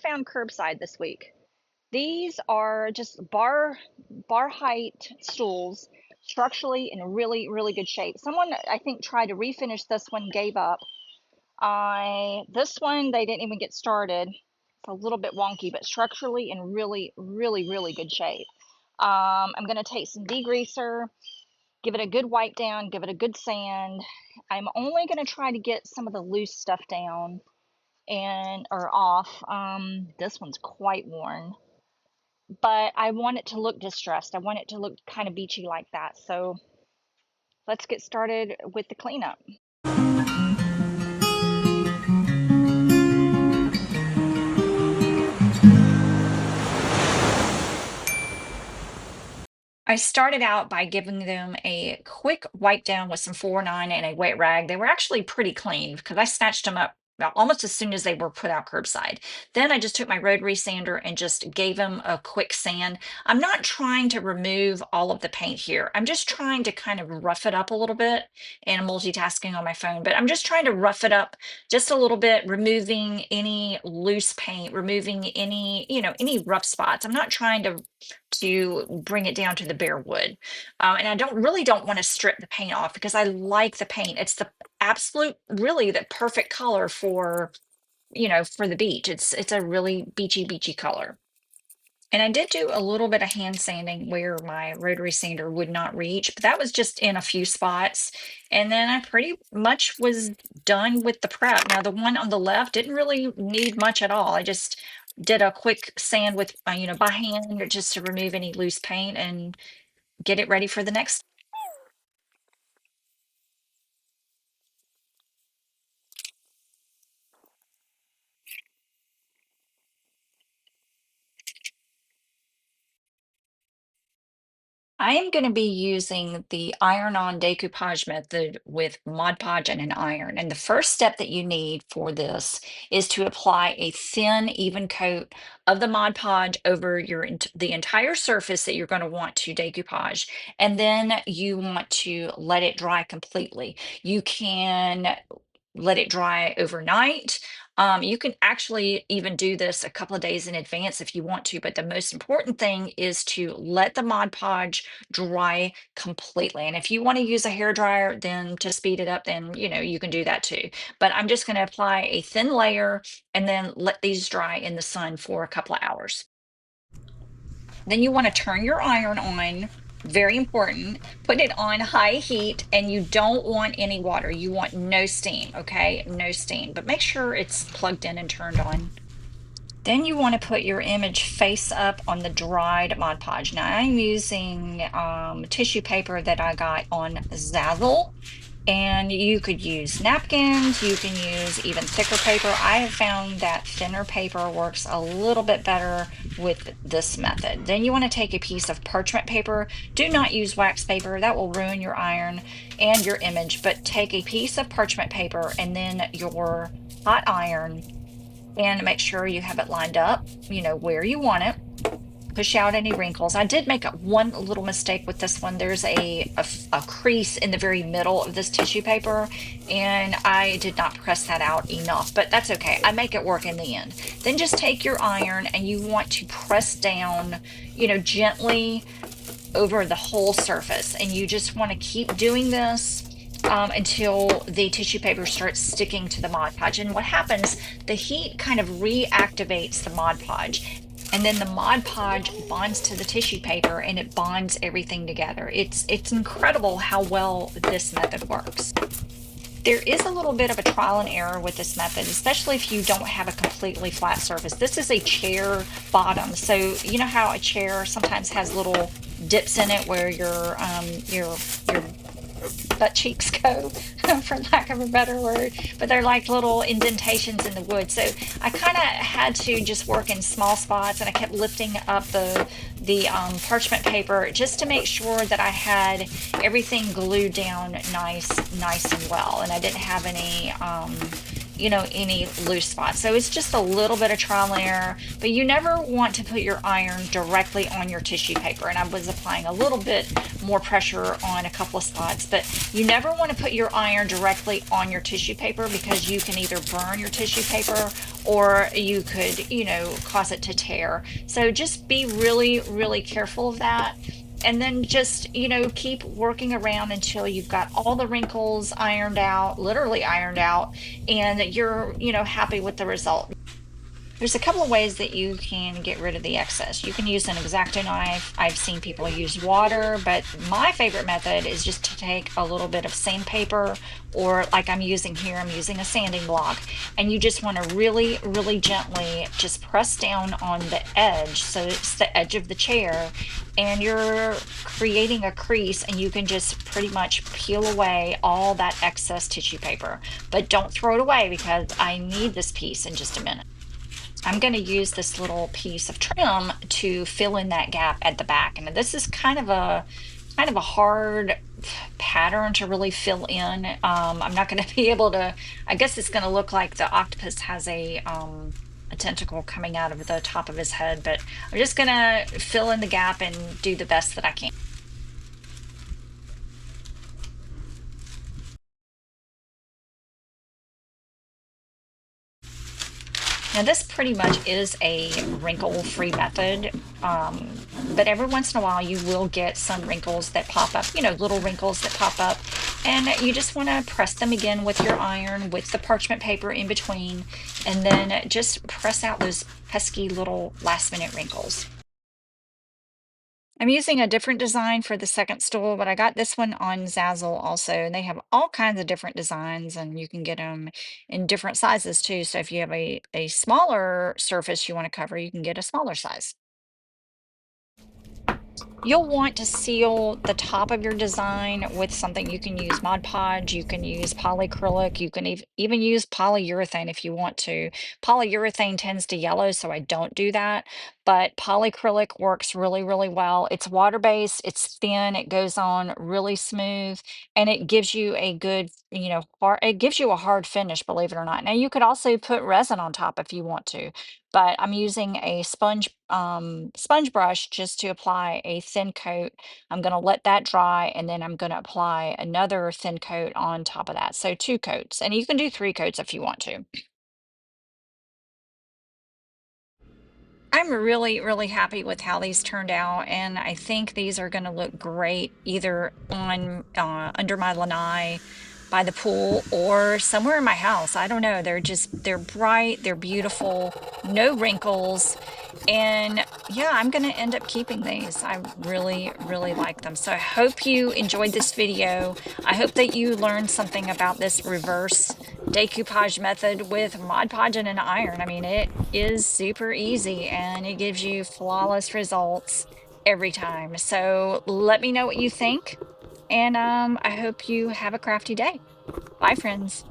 found curbside this week. These are just bar height stools, structurally in really, really good shape. Someone, I think, tried to refinish this one, gave up. This one, they didn't even get started. It's a little bit wonky, but structurally in really, really, really good shape. I'm going to take some degreaser, give it a good wipe down, give it a good sand. I'm only going to try to get some of the loose stuff down or off. This one's quite worn, but I want it to look distressed. I want it to look kind of beachy like that. So let's get started with the cleanup. I started out by giving them a quick wipe down with some 4-9 and a wet rag. They were actually pretty clean because I snatched them up almost as soon as they were put out curbside. Then I just took my rotary sander and just gave them a quick sand. I'm not trying to remove all of the paint here. I'm just trying to kind of rough it up a little bit, and I'm multitasking on my phone, but I'm just trying to rough it up just a little bit, removing any loose paint, removing any, any rough spots. I'm not trying to bring it down to the bare wood. And I don't want to strip the paint off because I like the paint. It's the really the perfect color for, for the beach. It's a really beachy color. And I did do a little bit of hand sanding where my rotary sander would not reach, but that was just in a few spots. And then I pretty much was done with the prep. Now the one on the left didn't really need much at all. I just did a quick sand with, by hand, just to remove any loose paint and get it ready for the next. I am going to be using the iron-on decoupage method with Mod Podge and an iron. And the first step that you need for this is to apply a thin, even coat of the Mod Podge over the entire surface that you're going to want to decoupage. And then you want to let it dry completely. You can let it dry overnight. You can actually even do this a couple of days in advance if you want to, but the most important thing is to let the Mod Podge dry completely. And if you want to use a hair dryer then to speed it up, then you can do that too. But I'm just going to apply a thin layer and then let these dry in the sun for a couple of hours. Then you want to turn your iron on. Very important. Put it on high heat, and you don't want any water. You want no steam, okay? No steam, but make sure it's plugged in and turned on. Then you want to put your image face up on the dried Mod Podge. Now I'm using tissue paper that I got on Zazzle, and you could use napkins, you can use even thicker paper. I have found that thinner paper works a little bit better with this method. Then you want to take a piece of parchment paper. Do not use wax paper, that will ruin your iron and your image, but take a piece of parchment paper and then your hot iron, and make sure you have it lined up, where you want it. Push out any wrinkles. I did make one little mistake with this one. There's a crease in the very middle of this tissue paper, and I did not press that out enough, but that's okay. I make it work in the end. Then just take your iron and you want to press down, gently over the whole surface, and you just want to keep doing this until the tissue paper starts sticking to the Mod Podge. And what happens, the heat kind of reactivates the Mod Podge, and then the Mod Podge bonds to the tissue paper and it bonds everything together. It's incredible how well this method works. There is a little bit of a trial and error with this method, especially if you don't have a completely flat surface. This is a chair bottom, so you know how a chair sometimes has little dips in it where your butt cheeks go, for lack of a better word, but they're like little indentations in the wood. So I kind of had to just work in small spots, and I kept lifting up the parchment paper just to make sure that I had everything glued down nice and well, and I didn't have any any loose spots. So it's just a little bit of trial and error, but you never want to put your iron directly on your tissue paper. And I was applying a little bit more pressure on a couple of spots, but you never want to put your iron directly on your tissue paper because you can either burn your tissue paper or you could, cause it to tear. So just be really, really careful of that. And then just, keep working around until you've got all the wrinkles ironed out, literally ironed out, and you're, happy with the result. There's a couple of ways that you can get rid of the excess. You can use an X-Acto knife. I've seen people use water, but my favorite method is just to take a little bit of sandpaper, or like I'm using here, I'm using a sanding block, and you just want to really, really gently just press down on the edge. So it's the edge of the chair, and you're creating a crease, and you can just pretty much peel away all that excess tissue paper. But don't throw it away because I need this piece in just a minute. I'm going to use this little piece of trim to fill in that gap at the back. And this is kind of a hard pattern to really fill in. I'm not going to be able to, I guess it's going to look like the octopus has a tentacle coming out of the top of his head, but I'm just going to fill in the gap and do the best that I can. Now, this pretty much is a wrinkle-free method, but every once in a while you will get some wrinkles that pop up, little wrinkles that pop up, and you just want to press them again with your iron with the parchment paper in between, and then just press out those pesky little last-minute wrinkles. I'm using a different design for the second stool, but I got this one on Zazzle also, and they have all kinds of different designs, and you can get them in different sizes too. So if you have a smaller surface you want to cover, you can get a smaller size. You'll want to seal the top of your design with something. You can use Mod Podge, you can use polyacrylic, you can even use polyurethane if you want to. Polyurethane tends to yellow, so I don't do that, but polyacrylic works really, really well. It's water-based, it's thin, it goes on really smooth, and it gives you a good, it gives you a hard finish, believe it or not. Now, you could also put resin on top if you want to, but I'm using a sponge brush just to apply a thin coat. I'm going to let that dry, and then I'm going to apply another thin coat on top of that. So two coats, and you can do three coats if you want to. I'm really, really happy with how these turned out, and I think these are going to look great either on under my lanai by the pool or somewhere in my house. I don't know. They're bright, they're beautiful, no wrinkles, and yeah, I'm going to end up keeping these. I really, really like them. So I hope you enjoyed this video. I hope that you learned something about this reverse decoupage method with Mod Podge and an iron. I mean, it is super easy and it gives you flawless results every time. So let me know what you think. And I hope you have a crafty day. Bye, friends.